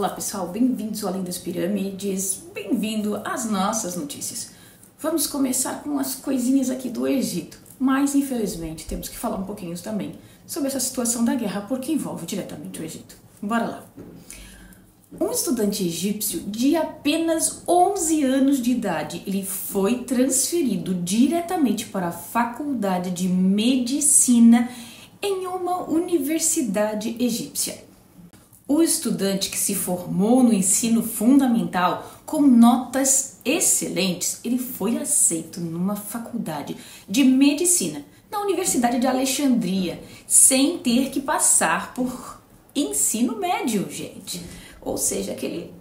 Olá pessoal, bem-vindos ao Além das Pirâmides, bem-vindo às nossas notícias. Vamos começar com as coisinhas aqui do Egito, mas infelizmente temos que falar um pouquinho também sobre essa situação da guerra, porque envolve diretamente o Egito. Bora lá! Um estudante egípcio de apenas 11 anos de idade, ele foi transferido diretamente para a Faculdade de Medicina em uma universidade egípcia. O estudante que se formou no ensino fundamental com notas excelentes, ele foi aceito numa faculdade de medicina na Universidade de Alexandria, sem ter que passar por ensino médio, gente. Ou seja, aquele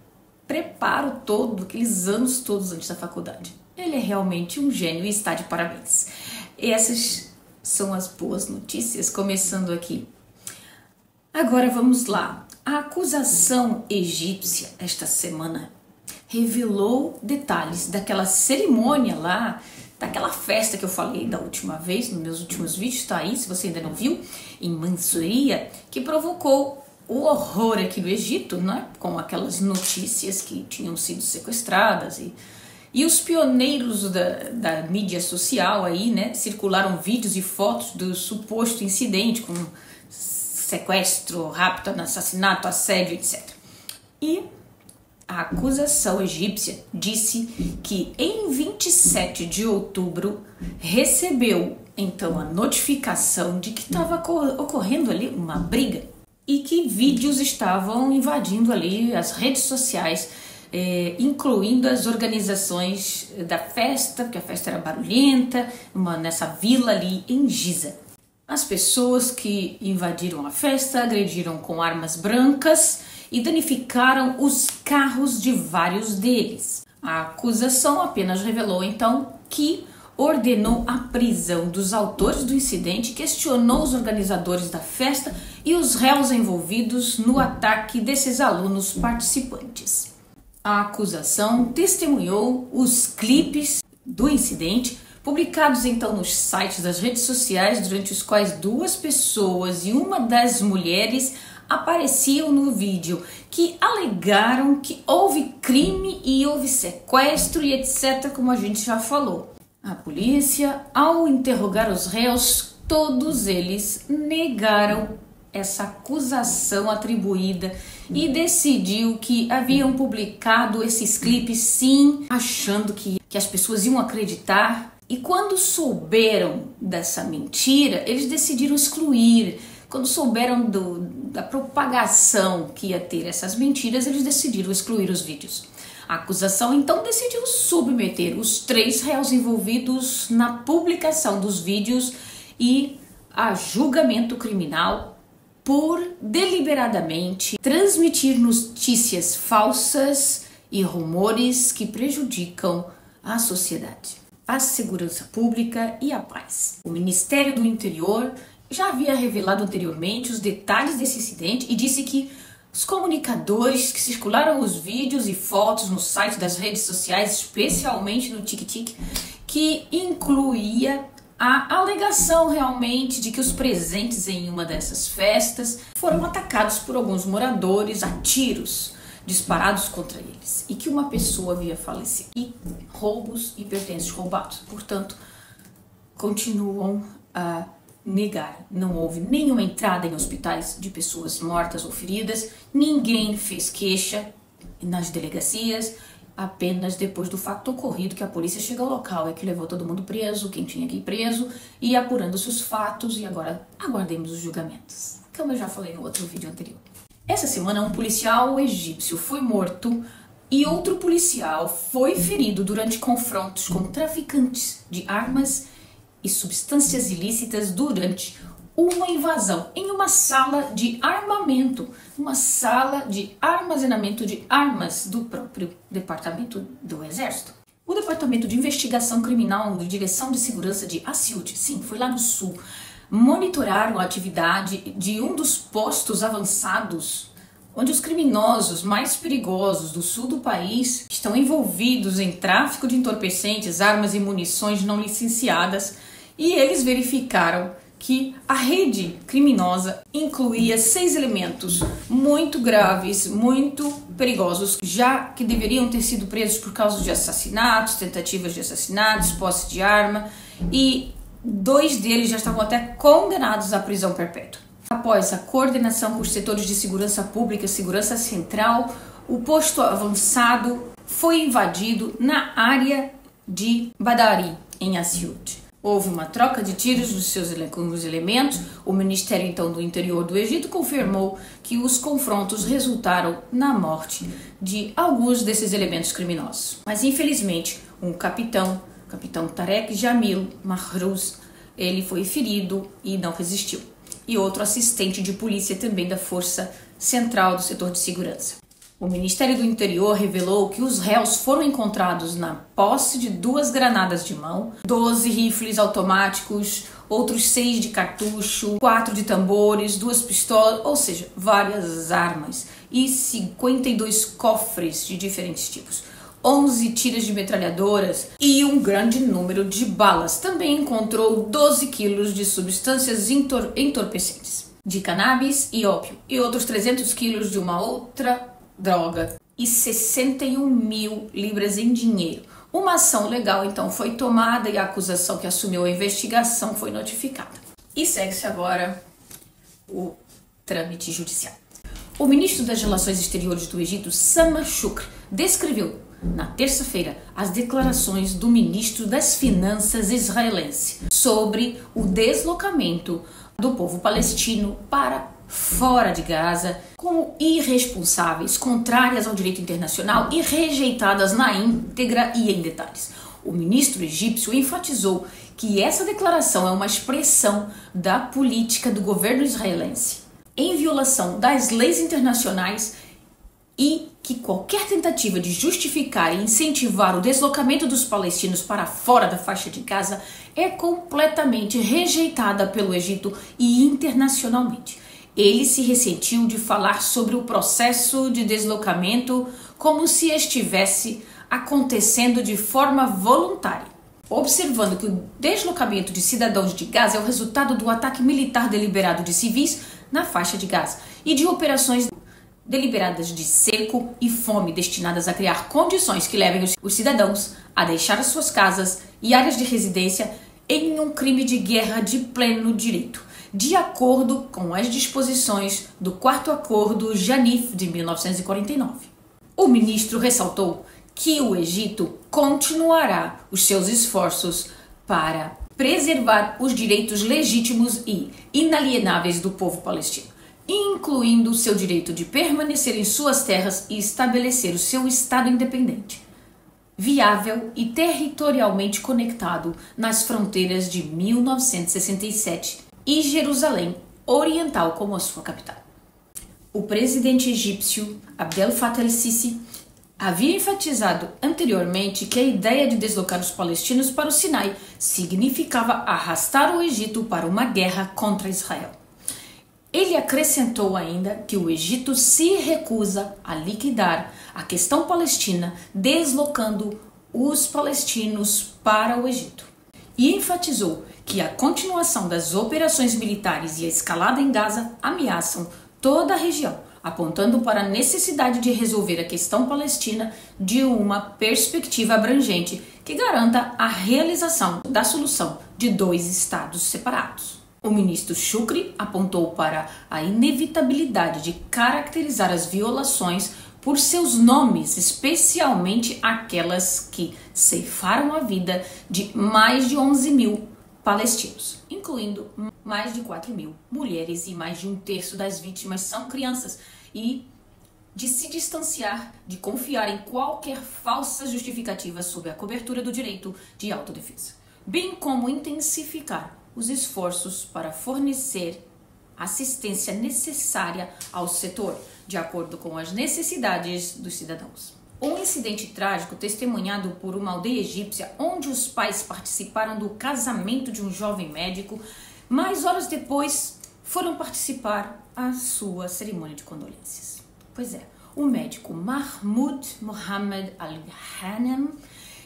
preparo todo, aqueles anos todos antes da faculdade. Ele é realmente um gênio e está de parabéns. Essas são as boas notícias, começando aqui. Agora vamos lá. A acusação egípcia esta semana revelou detalhes daquela cerimônia lá, daquela festa que eu falei da última vez, nos meus últimos vídeos, tá aí, se você ainda não viu, em Mansouriya, que provocou o horror aqui no Egito, né? Com aquelas notícias que tinham sido sequestradas e os pioneiros da mídia social aí, né? Circularam vídeos e fotos do suposto incidente com sequestro, rapto, assassinato, assédio, etc. E a acusação egípcia disse que em 27 de outubro recebeu então a notificação de que estava ocorrendo ali uma briga e que vídeos estavam invadindo ali as redes sociais, incluindo as organizações da festa, porque a festa era barulhenta, nessa vila ali em Giza. As pessoas que invadiram a festa agrediram com armas brancas e danificaram os carros de vários deles. A acusação apenas revelou então que ordenou a prisão dos autores do incidente, questionou os organizadores da festa e os réus envolvidos no ataque desses alunos participantes. A acusação testemunhou os clipes do incidente, publicados então nos sites das redes sociais, durante os quais duas pessoas e uma das mulheres apareciam no vídeo, que alegaram que houve crime e houve sequestro e etc, como a gente já falou. A polícia, ao interrogar os réus, todos eles negaram essa acusação atribuída e decidiu que haviam publicado esses clipes sim, achando que as pessoas iam acreditar. E quando souberam dessa mentira, eles decidiram excluir. Quando souberam da propagação que ia ter essas mentiras, eles decidiram excluir os vídeos. A acusação então decidiu submeter os 3 réus envolvidos na publicação dos vídeos e a julgamento criminal por deliberadamente transmitir notícias falsas e rumores que prejudicam a sociedade, a segurança pública e a paz. O Ministério do Interior já havia revelado anteriormente os detalhes desse incidente e disse que os comunicadores que circularam os vídeos e fotos no site das redes sociais, especialmente no TikTok, que incluía a alegação realmente de que os presentes em uma dessas festas foram atacados por alguns moradores a tiros disparados contra eles e que uma pessoa havia falecido, e roubos e pertences roubados. Portanto, continuam a negar. Não houve nenhuma entrada em hospitais de pessoas mortas ou feridas, ninguém fez queixa nas delegacias, apenas depois do fato ocorrido que a polícia chega ao local, é que levou todo mundo preso, quem tinha que ir preso, e apurando-se os fatos, e agora aguardemos os julgamentos, como eu já falei no outro vídeo anterior. Essa semana um policial egípcio foi morto e outro policial foi ferido durante confrontos com traficantes de armas e substâncias ilícitas durante uma invasão em uma sala de armamento, uma sala de armazenamento de armas do próprio Departamento do Exército. O Departamento de Investigação Criminal de Direção de Segurança de Assiut, sim, foi lá no sul, monitoraram a atividade de um dos postos avançados onde os criminosos mais perigosos do sul do país estão envolvidos em tráfico de entorpecentes, armas e munições não licenciadas, e eles verificaram que a rede criminosa incluía 6 elementos muito graves, muito perigosos, já que deveriam ter sido presos por causa de assassinatos, tentativas de assassinatos, posse de arma, e 2 deles já estavam até condenados à prisão perpétua. Após a coordenação por setores de segurança pública, segurança central, o posto avançado foi invadido na área de Badari, em Asyut. Houve uma troca de tiros com os elementos. O Ministério então do Interior do Egito confirmou que os confrontos resultaram na morte de alguns desses elementos criminosos. Mas infelizmente, o capitão Tarek Jamil Mahrous, ele foi ferido e não resistiu. E outro assistente de polícia também da Força Central do Setor de Segurança. O Ministério do Interior revelou que os réus foram encontrados na posse de 2 granadas de mão, 12 rifles automáticos, outros 6 de cartucho, 4 de tambores, 2 pistolas, ou seja, várias armas, e 52 cofres de diferentes tipos, 11 tiras de metralhadoras e um grande número de balas. Também encontrou 12 quilos de substâncias entorpecentes, de cannabis e ópio, e outros 300 quilos de uma outra droga e 61 mil libras em dinheiro. Uma ação legal então foi tomada e a acusação que assumiu a investigação foi notificada. E segue-se agora o trâmite judicial. O ministro das Relações Exteriores do Egito, Sameh Shoukry, descreveu na terça-feira as declarações do ministro das Finanças israelense sobre o deslocamento do povo palestino para fora de Gaza como irresponsáveis, contrárias ao direito internacional e rejeitadas na íntegra e em detalhes. O ministro egípcio enfatizou que essa declaração é uma expressão da política do governo israelense, em violação das leis internacionais, e que qualquer tentativa de justificar e incentivar o deslocamento dos palestinos para fora da faixa de Gaza é completamente rejeitada pelo Egito e internacionalmente. Ele se ressentiu de falar sobre o processo de deslocamento como se estivesse acontecendo de forma voluntária, observando que o deslocamento de cidadãos de Gaza é o resultado do ataque militar deliberado de civis na faixa de Gaza e de operações deliberadas de cerco e fome destinadas a criar condições que levem os cidadãos a deixar as suas casas e áreas de residência em um crime de guerra de pleno direito, de acordo com as disposições do 4º Acordo Janif de 1949. O ministro ressaltou que o Egito continuará os seus esforços para preservar os direitos legítimos e inalienáveis do povo palestino, incluindo o seu direito de permanecer em suas terras e estabelecer o seu Estado independente, viável e territorialmente conectado nas fronteiras de 1967 e Jerusalém Oriental como a sua capital. O presidente egípcio Abdel Fattah el-Sisi havia enfatizado anteriormente que a ideia de deslocar os palestinos para o Sinai significava arrastar o Egito para uma guerra contra Israel. Ele acrescentou ainda que o Egito se recusa a liquidar a questão palestina, deslocando os palestinos para o Egito. E enfatizou que a continuação das operações militares e a escalada em Gaza ameaçam toda a região, apontando para a necessidade de resolver a questão palestina de uma perspectiva abrangente que garanta a realização da solução de 2 estados separados. O ministro Shoukry apontou para a inevitabilidade de caracterizar as violações por seus nomes, especialmente aquelas que ceifaram a vida de mais de 11 mil palestinos, incluindo mais de 4 mil mulheres, e mais de 1/3 das vítimas são crianças, e de se distanciar de confiar em qualquer falsa justificativa sob a cobertura do direito de autodefesa, bem como intensificar os esforços para fornecer assistência necessária ao setor, de acordo com as necessidades dos cidadãos. Um incidente trágico testemunhado por uma aldeia egípcia, onde os pais participaram do casamento de um jovem médico, mas horas depois foram participar à sua cerimônia de condolências. Pois é, o médico Mahmoud Mohammed Al-Hanem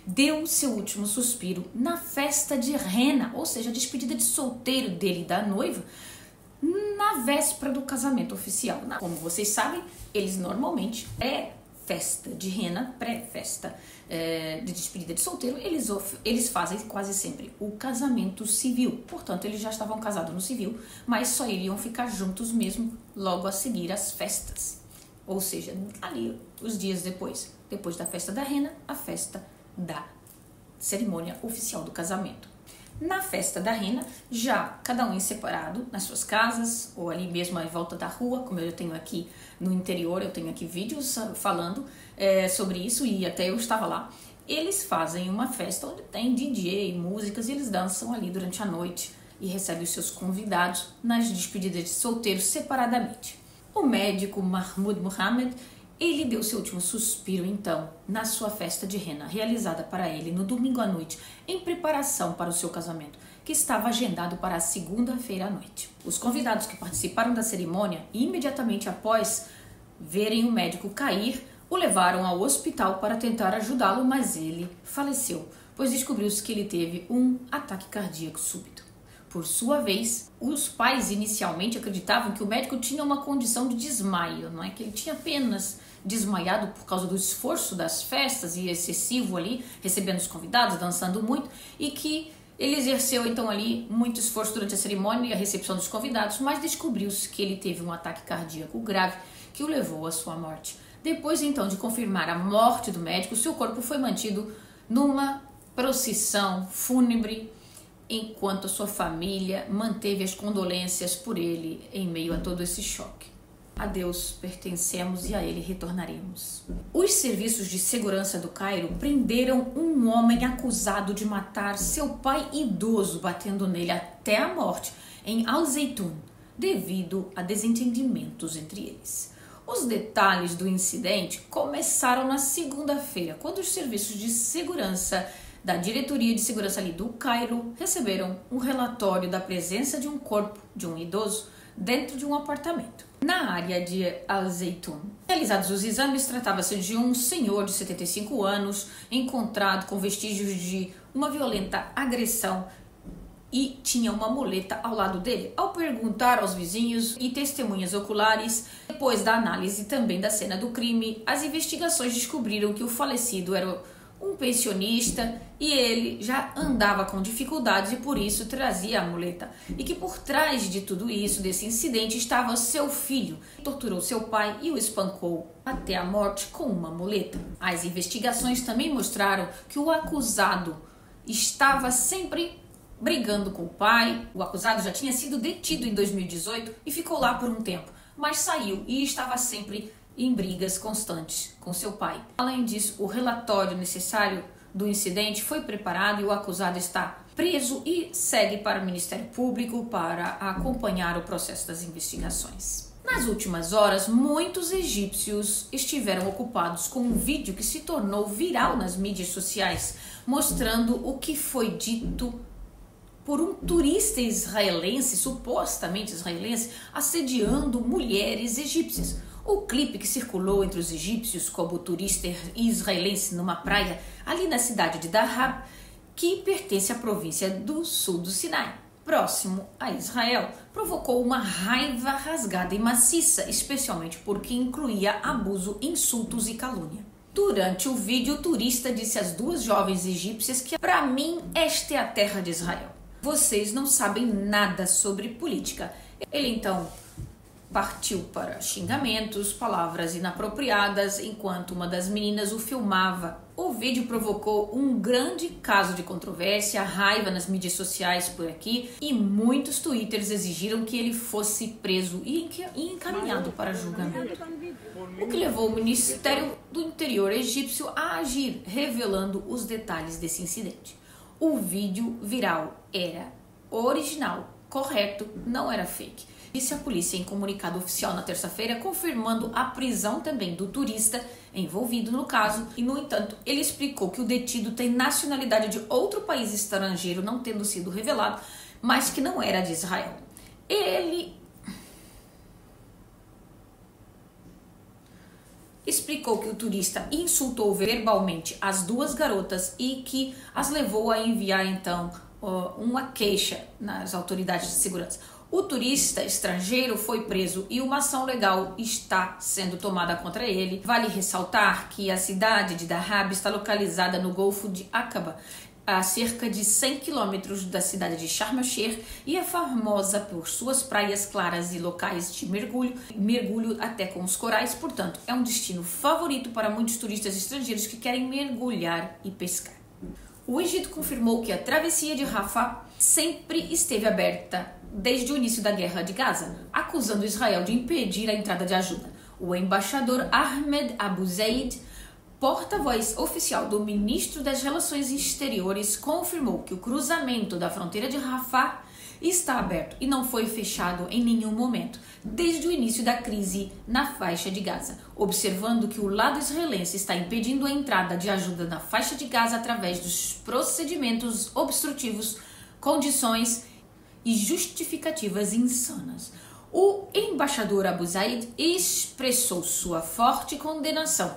deu seu último suspiro na festa de rena, ou seja, a despedida de solteiro dele e da noiva, na véspera do casamento oficial. Como vocês sabem, eles normalmente, pré-festa de rena, pré-festa de despedida de solteiro, eles fazem quase sempre o casamento civil. Portanto, eles já estavam casados no civil, mas só iriam ficar juntos mesmo logo a seguir as festas. Ou seja, ali os dias depois da festa da rena, a festa da cerimônia oficial do casamento. Na festa da rena, já cada um em separado, nas suas casas, ou ali mesmo à volta da rua, como eu tenho aqui no interior, eu tenho aqui vídeos falando sobre isso, e até eu estava lá. Eles fazem uma festa onde tem DJ, músicas, e eles dançam ali durante a noite e recebem os seus convidados nas despedidas de solteiros separadamente. O médico Mahmoud Mohammed, ele deu seu último suspiro, então, na sua festa de rena, realizada para ele no domingo à noite, em preparação para o seu casamento, que estava agendado para a segunda-feira à noite. Os convidados que participaram da cerimônia, imediatamente após verem o médico cair, o levaram ao hospital para tentar ajudá-lo, mas ele faleceu, pois descobriu-se que ele teve um ataque cardíaco súbito. Por sua vez, os pais inicialmente acreditavam que o médico tinha uma condição de desmaio, não é? Que ele tinha apenas desmaiado por causa do esforço das festas e excessivo ali, recebendo os convidados, dançando muito, e que ele exerceu então ali muito esforço durante a cerimônia e a recepção dos convidados, mas descobriu-se que ele teve um ataque cardíaco grave que o levou à sua morte. Depois então de confirmar a morte do médico, seu corpo foi mantido numa procissão fúnebre, enquanto a sua família manteve as condolências por ele em meio a todo esse choque. A Deus pertencemos e a Ele retornaremos. Os serviços de segurança do Cairo prenderam um homem acusado de matar seu pai idoso, batendo nele até a morte, em Al-Zeitoun, devido a desentendimentos entre eles. Os detalhes do incidente começaram na segunda-feira, quando os serviços de segurança da Diretoria de Segurança ali do Cairo receberam um relatório da presença de um corpo de um idoso dentro de um apartamento na área de Al-Zeitoun. Realizados os exames, tratava-se de um senhor de 75 anos encontrado com vestígios de uma violenta agressão e tinha uma muleta ao lado dele. Ao perguntar aos vizinhos e testemunhas oculares, depois da análise também da cena do crime, as investigações descobriram que o falecido era um pensionista e ele já andava com dificuldades e por isso trazia a muleta. E que por trás de tudo isso, desse incidente, estava seu filho, que torturou seu pai e o espancou até a morte com uma muleta. As investigações também mostraram que o acusado estava sempre brigando com o pai. O acusado já tinha sido detido em 2018 e ficou lá por um tempo, mas saiu e estava sempre em brigas constantes com seu pai. Além disso, o relatório necessário do incidente foi preparado e o acusado está preso e segue para o Ministério Público para acompanhar o processo das investigações. Nas últimas horas, muitos egípcios estiveram ocupados com um vídeo que se tornou viral nas mídias sociais, mostrando o que foi dito por um turista israelense, supostamente israelense, assediando mulheres egípcias. O clipe que circulou entre os egípcios como turista israelense numa praia ali na cidade de Dahab, que pertence à província do sul do Sinai, próximo a Israel, provocou uma raiva rasgada e maciça, especialmente porque incluía abuso, insultos e calúnia. Durante o vídeo, o turista disse às duas jovens egípcias que, para mim, esta é a terra de Israel. Vocês não sabem nada sobre política. Ele então partiu para xingamentos, palavras inapropriadas, enquanto uma das meninas o filmava. O vídeo provocou um grande caso de controvérsia, raiva nas mídias sociais por aqui, e muitos twitters exigiram que ele fosse preso e encaminhado para julgamento. O que levou o Ministério do Interior egípcio a agir, revelando os detalhes desse incidente. O vídeo viral era original, correto, não era fake, disse a polícia em comunicado oficial na terça-feira, confirmando a prisão também do turista envolvido no caso. E, no entanto, ele explicou que o detido tem nacionalidade de outro país estrangeiro, não tendo sido revelado, mas que não era de Israel. explicou que o turista insultou verbalmente as duas garotas e que as levou a enviar então uma queixa nas autoridades de segurança. O turista estrangeiro foi preso e uma ação legal está sendo tomada contra ele. Vale ressaltar que a cidade de Dahab está localizada no Golfo de Aqaba, a cerca de 100 quilômetros da cidade de Sharm el-Sheikh, e é famosa por suas praias claras e locais de mergulho até com os corais. Portanto, é um destino favorito para muitos turistas estrangeiros que querem mergulhar e pescar. O Egito confirmou que a travessia de Rafah sempre esteve aberta desde o início da guerra de Gaza, acusando Israel de impedir a entrada de ajuda. O embaixador Ahmed Abu Zeid, porta-voz oficial do ministro das Relações Exteriores, confirmou que o cruzamento da fronteira de Rafah está aberto e não foi fechado em nenhum momento, desde o início da crise na faixa de Gaza, observando que o lado israelense está impedindo a entrada de ajuda na faixa de Gaza através dos procedimentos obstrutivos, condições e justificativas insanas. O embaixador Abu Zaid expressou sua forte condenação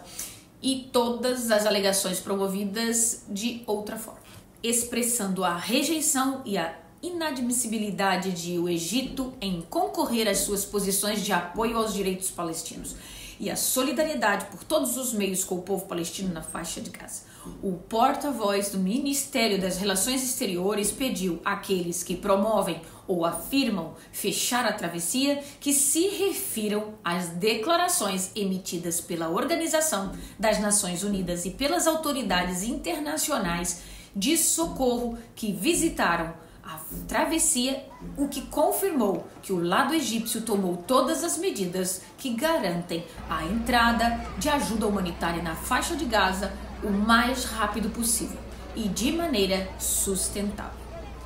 e todas as alegações promovidas de outra forma, expressando a rejeição e a inadmissibilidade de o Egito em concorrer às suas posições de apoio aos direitos palestinos e a solidariedade por todos os meios com o povo palestino na faixa de Gaza. O porta-voz do Ministério das Relações Exteriores pediu àqueles que promovem ou afirmam fechar a travessia que se refiram às declarações emitidas pela Organização das Nações Unidas e pelas autoridades internacionais de socorro que visitaram a travessia, o que confirmou que o lado egípcio tomou todas as medidas que garantem a entrada de ajuda humanitária na faixa de Gaza o mais rápido possível e de maneira sustentável.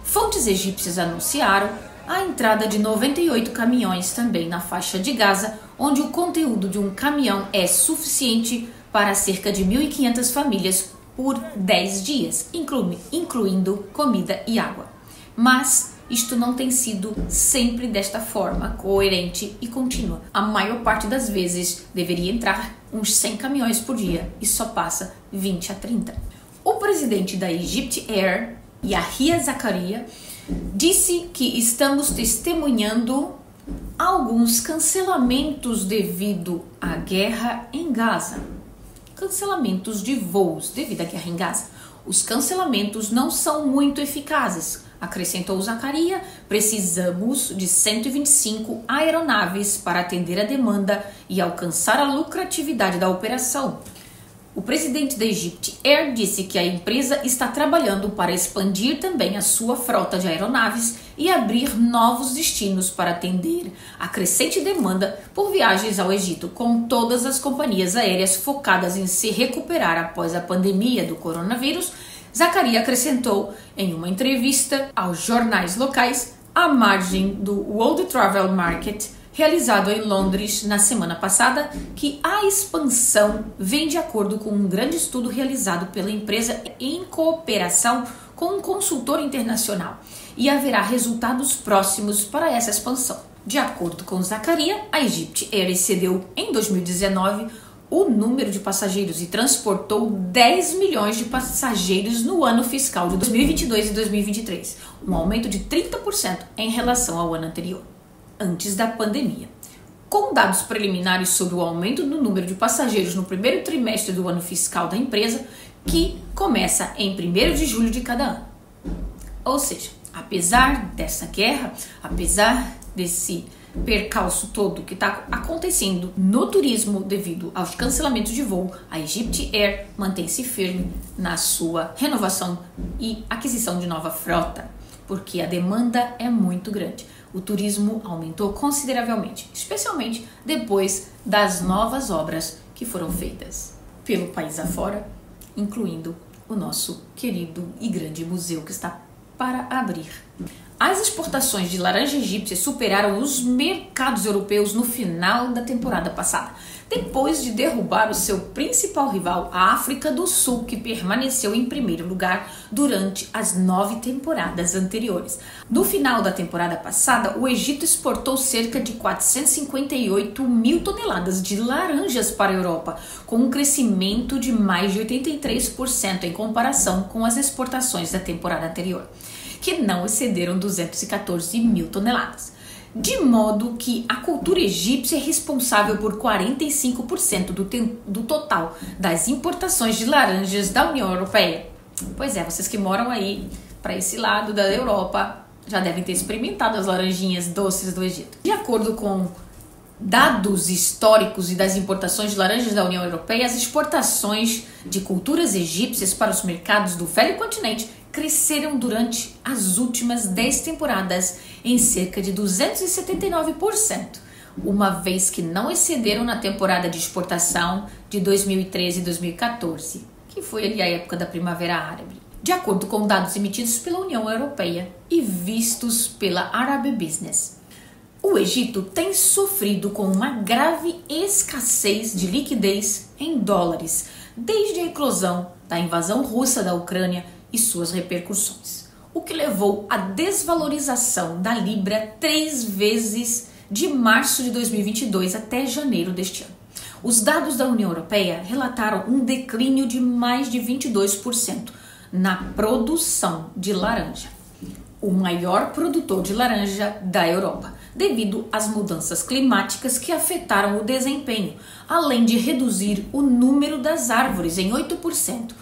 Fontes egípcias anunciaram a entrada de 98 caminhões também na faixa de Gaza, onde o conteúdo de um caminhão é suficiente para cerca de 1.500 famílias por 10 dias, incluindo comida e água. Mas isto não tem sido sempre desta forma, coerente e contínua. A maior parte das vezes deveria entrar uns 100 caminhões por dia e só passa 20 a 30. O presidente da Egypt Air, Yahya Zakaria, disse que estamos testemunhando alguns cancelamentos devido à guerra em Gaza. Cancelamentos de voos devido à guerra em Gaza. Os cancelamentos não são muito eficazes, acrescentou Zakaria. Precisamos de 125 aeronaves para atender a demanda e alcançar a lucratividade da operação. O presidente da Egypt Air disse que a empresa está trabalhando para expandir também a sua frota de aeronaves e abrir novos destinos para atender a crescente demanda por viagens ao Egito, com todas as companhias aéreas focadas em se recuperar após a pandemia do coronavírus. Zakaria acrescentou em uma entrevista aos jornais locais à margem do World Travel Market, realizado em Londres na semana passada, que a expansão vem de acordo com um grande estudo realizado pela empresa em cooperação com um consultor internacional, e haverá resultados próximos para essa expansão. De acordo com Zakaria, a Egypt Air excedeu em 2019 o número de passageiros e transportou 10 milhões de passageiros no ano fiscal de 2022 e 2023, um aumento de 30% em relação ao ano anterior, antes da pandemia. Com dados preliminares sobre o aumento do número de passageiros no primeiro trimestre do ano fiscal da empresa, que começa em 1º de julho de cada ano. Ou seja, apesar dessa guerra, apesar desse percalço todo que está acontecendo no turismo devido aos cancelamentos de voo, a Egypt Air mantém-se firme na sua renovação e aquisição de nova frota, porque a demanda é muito grande. O turismo aumentou consideravelmente, especialmente depois das novas obras que foram feitas pelo país afora, incluindo o nosso querido e grande museu que está para abrir As exportações de laranja egípcia superaram os mercados europeus no final da temporada passada, depois de derrubar o seu principal rival, a África do Sul, que permaneceu em primeiro lugar durante as 9 temporadas anteriores. No final da temporada passada, o Egito exportou cerca de 458 mil toneladas de laranjas para a Europa, com um crescimento de mais de 83% em comparação com as exportações da temporada anterior, que não excederam 214 mil toneladas. De modo que a cultura egípcia é responsável por 45% do total das importações de laranjas da União Europeia. Pois é, vocês que moram aí para esse lado da Europa já devem ter experimentado as laranjinhas doces do Egito. De acordo com dados históricos e das importações de laranjas da União Europeia, as exportações de culturas egípcias para os mercados do velho continente cresceram durante as últimas 10 temporadas em cerca de 279%, uma vez que não excederam na temporada de exportação de 2013 e 2014, que foi ali a época da Primavera Árabe, de acordo com dados emitidos pela União Europeia e vistos pela Arab Business. O Egito tem sofrido com uma grave escassez de liquidez em dólares desde a eclosão da invasão russa da Ucrânia e suas repercussões, o que levou à desvalorização da Libra 3 vezes de março de 2022 até janeiro deste ano. Os dados da União Europeia relataram um declínio de mais de 22% na produção de laranja, o maior produtor de laranja da Europa, devido às mudanças climáticas que afetaram o desempenho, além de reduzir o número das árvores em 8%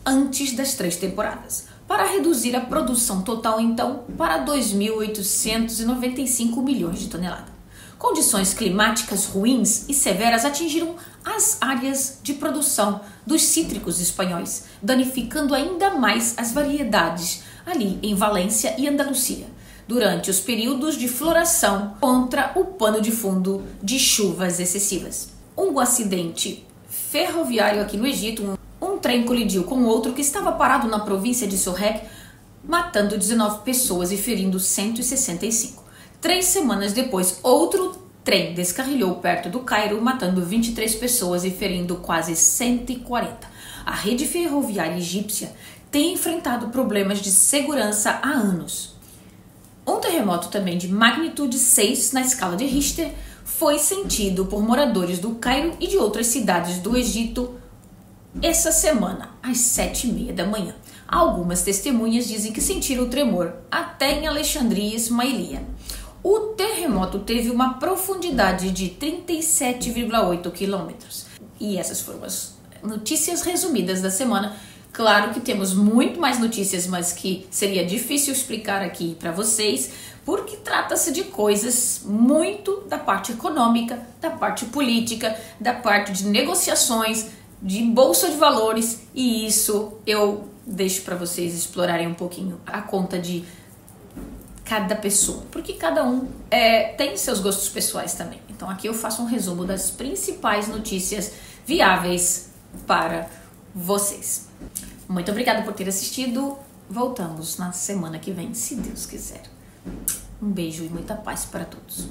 antes das 3 temporadas, para reduzir a produção total então para 2.895 milhões de toneladas. Condições climáticas ruins e severas atingiram as áreas de produção dos cítricos espanhóis, danificando ainda mais as variedades ali em Valência e Andalucia, durante os períodos de floração contra o pano de fundo de chuvas excessivas. Um acidente ferroviário aqui no Egito, um trem colidiu com outro que estava parado na província de Sorrec, matando 19 pessoas e ferindo 165. 3 semanas depois, outro trem descarrilhou perto do Cairo, matando 23 pessoas e ferindo quase 140. A rede ferroviária egípcia tem enfrentado problemas de segurança há anos. Um terremoto também de magnitude 6 na escala de Richter foi sentido por moradores do Cairo e de outras cidades do Egito essa semana, às 7h30 da manhã. Algumas testemunhas dizem que sentiram o tremor até em Alexandria e Ismailia. O terremoto teve uma profundidade de 37,8 quilômetros. E essas foram as notícias resumidas da semana. Claro que temos muito mais notícias, mas que seria difícil explicar aqui para vocês, porque trata-se de coisas muito da parte econômica, da parte política, da parte de negociações, de bolsa de valores, e isso eu deixo para vocês explorarem um pouquinho a conta de cada pessoa, porque cada um tem seus gostos pessoais também. Então aqui eu faço um resumo das principais notícias viáveis para vocês. Muito obrigada por ter assistido. Voltamos na semana que vem, se Deus quiser. Um beijo e muita paz para todos.